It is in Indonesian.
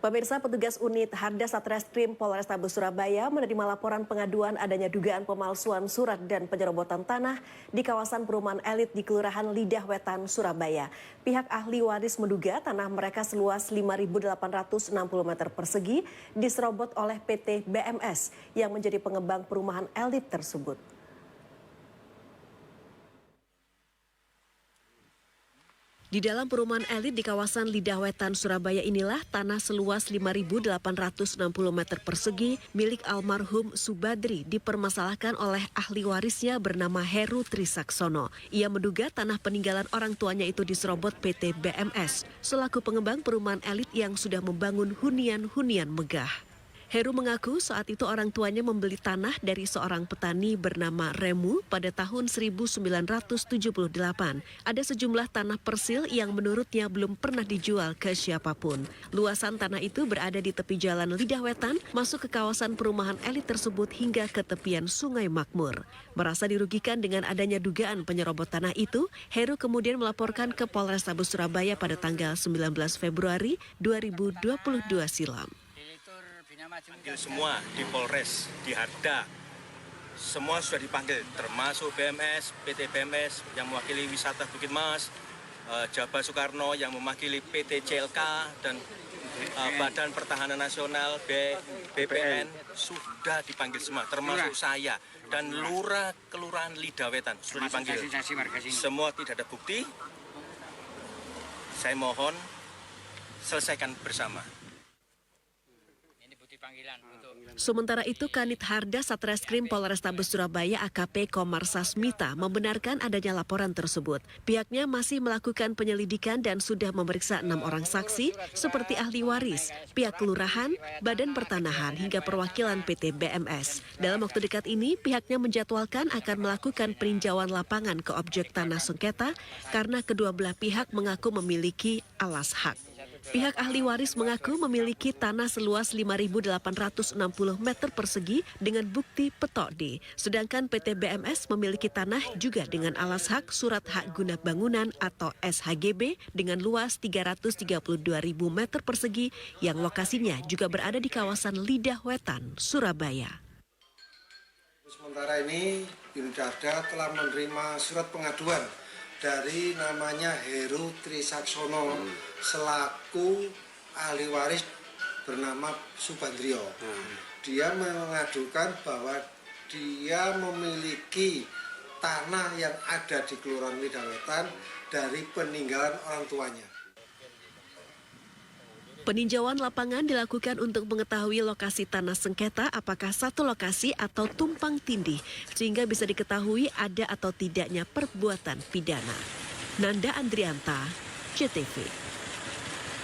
Pemirsa, petugas unit Harda Satreskrim Polrestabes Surabaya menerima laporan pengaduan adanya dugaan pemalsuan surat dan penyerobotan tanah di kawasan perumahan elit di Kelurahan Lidah Wetan, Surabaya. Pihak ahli waris menduga tanah mereka seluas 5.860 meter persegi diserobot oleh PT BMS yang menjadi pengembang perumahan elit tersebut. Di dalam perumahan elit di kawasan Lidah Wetan, Surabaya inilah tanah seluas 5.860 meter persegi milik almarhum Subadri dipermasalahkan oleh ahli warisnya bernama Heru Trisaksono. Ia menduga tanah peninggalan orang tuanya itu diserobot PT BMS selaku pengembang perumahan elit yang sudah membangun hunian-hunian megah. Heru mengaku saat itu orang tuanya membeli tanah dari seorang petani bernama Remu pada tahun 1978. Ada sejumlah tanah persil yang menurutnya belum pernah dijual ke siapapun. Luasan tanah itu berada di tepi jalan Lidah Wetan, masuk ke kawasan perumahan elit tersebut hingga ke tepian Sungai Makmur. Merasa dirugikan dengan adanya dugaan penyerobot tanah itu, Heru kemudian melaporkan ke Polrestabes Surabaya pada tanggal 19 Februari 2022 silam. Panggil semua di Polres, di Harda, semua sudah dipanggil, termasuk BMS, PT BMS yang mewakili wisata Bukit Mas, Jaba Soekarno yang mewakili PT CLK dan Badan Pertahanan Nasional BPN sudah dipanggil semua, termasuk saya dan Lurah Kelurahan Lidah Wetan sudah dipanggil. Semua tidak ada bukti, saya mohon selesaikan bersama. Sementara itu, Kanit Harda Satreskrim Polrestabes Surabaya AKP Komar Sasmita membenarkan adanya laporan tersebut. Pihaknya masih melakukan penyelidikan dan sudah memeriksa 6 orang saksi seperti ahli waris, pihak kelurahan, badan pertanahan hingga perwakilan PT BMS. Dalam waktu dekat ini, pihaknya menjadwalkan akan melakukan peninjauan lapangan ke objek tanah sengketa karena kedua belah pihak mengaku memiliki alas hak. Pihak ahli waris mengaku memiliki tanah seluas 5.860 meter persegi dengan bukti petok D. Sedangkan PT BMS memiliki tanah juga dengan alas hak surat hak guna bangunan atau SHGB dengan luas 332.000 meter persegi yang lokasinya juga berada di kawasan Lidah Wetan, Surabaya. Sementara ini unit Harda telah menerima surat pengaduan dari namanya Heru Trisaksono selaku ahli waris bernama Subandrio. Dia mengadukan bahwa dia memiliki tanah yang ada di Kelurahan Lidah Wetan dari peninggalan orang tuanya. Peninjauan lapangan dilakukan untuk mengetahui lokasi tanah sengketa apakah satu lokasi atau tumpang tindih sehingga bisa diketahui ada atau tidaknya perbuatan pidana. Nanda Andrianta, JTV.